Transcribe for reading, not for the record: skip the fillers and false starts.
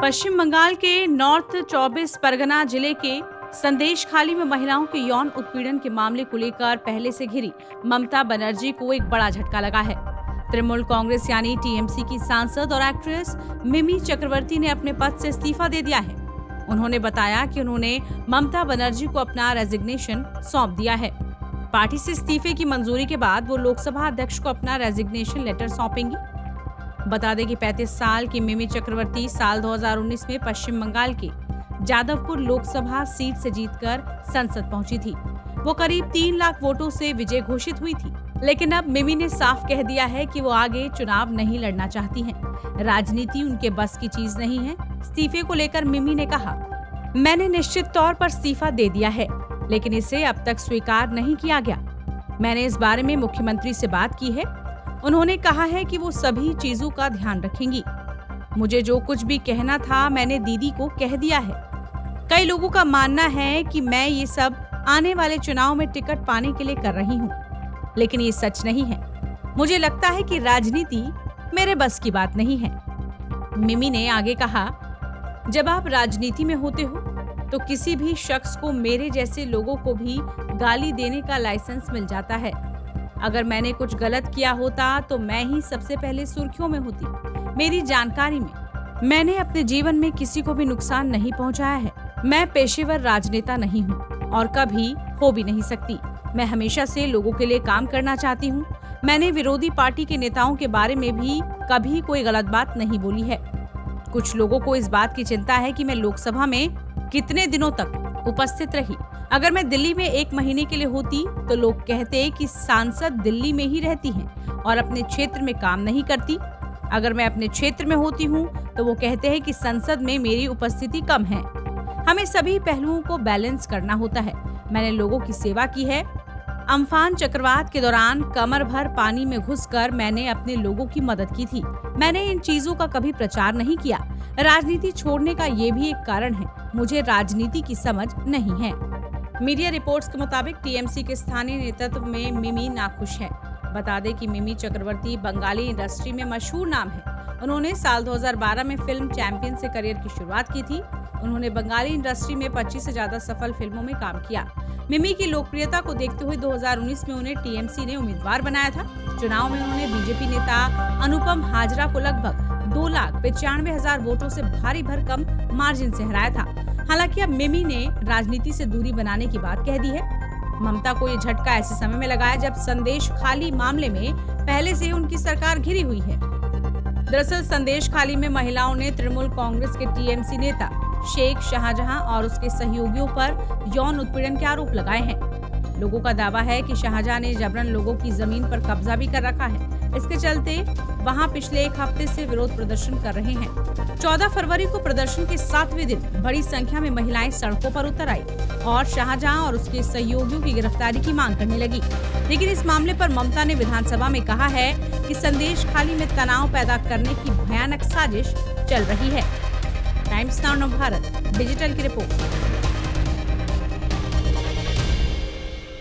पश्चिम बंगाल के नॉर्थ 24 परगना जिले के संदेश खाली में महिलाओं के यौन उत्पीड़न के मामले को लेकर पहले से घिरी ममता बनर्जी को एक बड़ा झटका लगा है। तृणमूल कांग्रेस यानी टीएमसी की सांसद और एक्ट्रेस मिमी चक्रवर्ती ने अपने पद से इस्तीफा दे दिया है। उन्होंने बताया कि उन्होंने ममता बनर्जी को अपना रेजिग्नेशन सौंप दिया है। पार्टी से इस्तीफे की मंजूरी के बाद वो लोकसभा अध्यक्ष को अपना रेजिग्नेशन लेटर सौंपेंगी। बता दें कि 35 साल की मिमी चक्रवर्ती साल 2019 में पश्चिम बंगाल के जादवपुर लोकसभा सीट से जीतकर संसद पहुंची थी। वो करीब 3 लाख वोटों से विजय घोषित हुई थी, लेकिन अब मिमी ने साफ कह दिया है कि वो आगे चुनाव नहीं लड़ना चाहती हैं। राजनीति उनके बस की चीज नहीं है। इस्तीफे को लेकर मिमी ने कहा, मैंने निश्चित तौर पर इस्तीफा दे दिया है, लेकिन इसे अब तक स्वीकार नहीं किया गया। मैंने इस बारे में मुख्यमंत्री से बात की है। उन्होंने कहा है कि वो सभी चीजों का ध्यान रखेंगी। मुझे जो कुछ भी कहना था मैंने दीदी को कह दिया है। कई लोगों का मानना है कि मैं ये सब आने वाले चुनाव में टिकट पाने के लिए कर रही हूँ, लेकिन ये सच नहीं है। मुझे लगता है कि राजनीति मेरे बस की बात नहीं है। मिमी ने आगे कहा, जब आप राजनीति में होते हो तो किसी भी शख्स को मेरे जैसे लोगों को भी गाली देने का लाइसेंस मिल जाता है। अगर मैंने कुछ गलत किया होता तो मैं ही सबसे पहले सुर्खियों में होती। मेरी जानकारी में मैंने अपने जीवन में किसी को भी नुकसान नहीं पहुंचाया है। मैं पेशेवर राजनेता नहीं हूं और कभी हो भी नहीं सकती। मैं हमेशा से लोगों के लिए काम करना चाहती हूं। मैंने विरोधी पार्टी के नेताओं के बारे में भी कभी कोई गलत बात नहीं बोली है। कुछ लोगों को इस बात की चिंता है कि मैं लोकसभा में कितने दिनों तक उपस्थित रही। अगर मैं दिल्ली में 1 महीने के लिए होती तो लोग कहते कि सांसद दिल्ली में ही रहती हैं और अपने क्षेत्र में काम नहीं करती। अगर मैं अपने क्षेत्र में होती हूँ तो वो कहते हैं कि संसद में मेरी उपस्थिति कम है। हमें सभी पहलुओं को बैलेंस करना होता है। मैंने लोगों की सेवा की है। अम्फान चक्रवात के दौरान कमर भर पानी में घुसकर मैंने अपने लोगों की मदद की थी। मैंने इन चीजों का कभी प्रचार नहीं किया। राजनीति छोड़ने का ये भी एक कारण है। मुझे राजनीति की समझ नहीं है। मीडिया रिपोर्ट्स के मुताबिक टीएमसी के स्थानीय नेतृत्व में मिमी नाखुश है। बता दें कि मिमी चक्रवर्ती बंगाली इंडस्ट्री में मशहूर नाम है। उन्होंने साल 2012 में फिल्म चैंपियन से करियर की शुरुआत की थी। उन्होंने बंगाली इंडस्ट्री में 25 से ज्यादा सफल फिल्मों में काम किया। मिमी की लोकप्रियता को देखते हुए 2019 में उन्हें टीएमसी ने उम्मीदवार बनाया था। चुनाव में उन्होंने बीजेपी नेता अनुपम हाजरा को लगभग 2,95,000 वोटों से भारी भरकम मार्जिन से हराया था। हालांकि अब मिमी ने राजनीति से दूरी बनाने की बात कह दी है। ममता को ये झटका ऐसे समय में लगा है जब संदेश खाली मामले में पहले से उनकी सरकार घिरी हुई है। दरअसल संदेश खाली में महिलाओं ने तृणमूल कांग्रेस के टीएमसी नेता शेख शाहजहां और उसके सहयोगियों पर यौन उत्पीड़न के आरोप लगाए हैं। लोगों का दावा है कि शाहजहां ने जबरन लोगों की जमीन पर कब्जा भी कर रखा है। इसके चलते वहां पिछले 1 हफ्ते से विरोध प्रदर्शन कर रहे हैं। 14 फरवरी को प्रदर्शन के 7वें दिन बड़ी संख्या में महिलाएं सड़कों पर उतर आई और शाहजहां और उसके सहयोगियों की गिरफ्तारी की मांग करने लगी। लेकिन इस मामले पर ममता ने विधानसभा में कहा है कि संदेश खाली में तनाव पैदा करने की भयानक साजिश चल रही है। टाइम्स नाउ भारत डिजिटल की रिपोर्ट।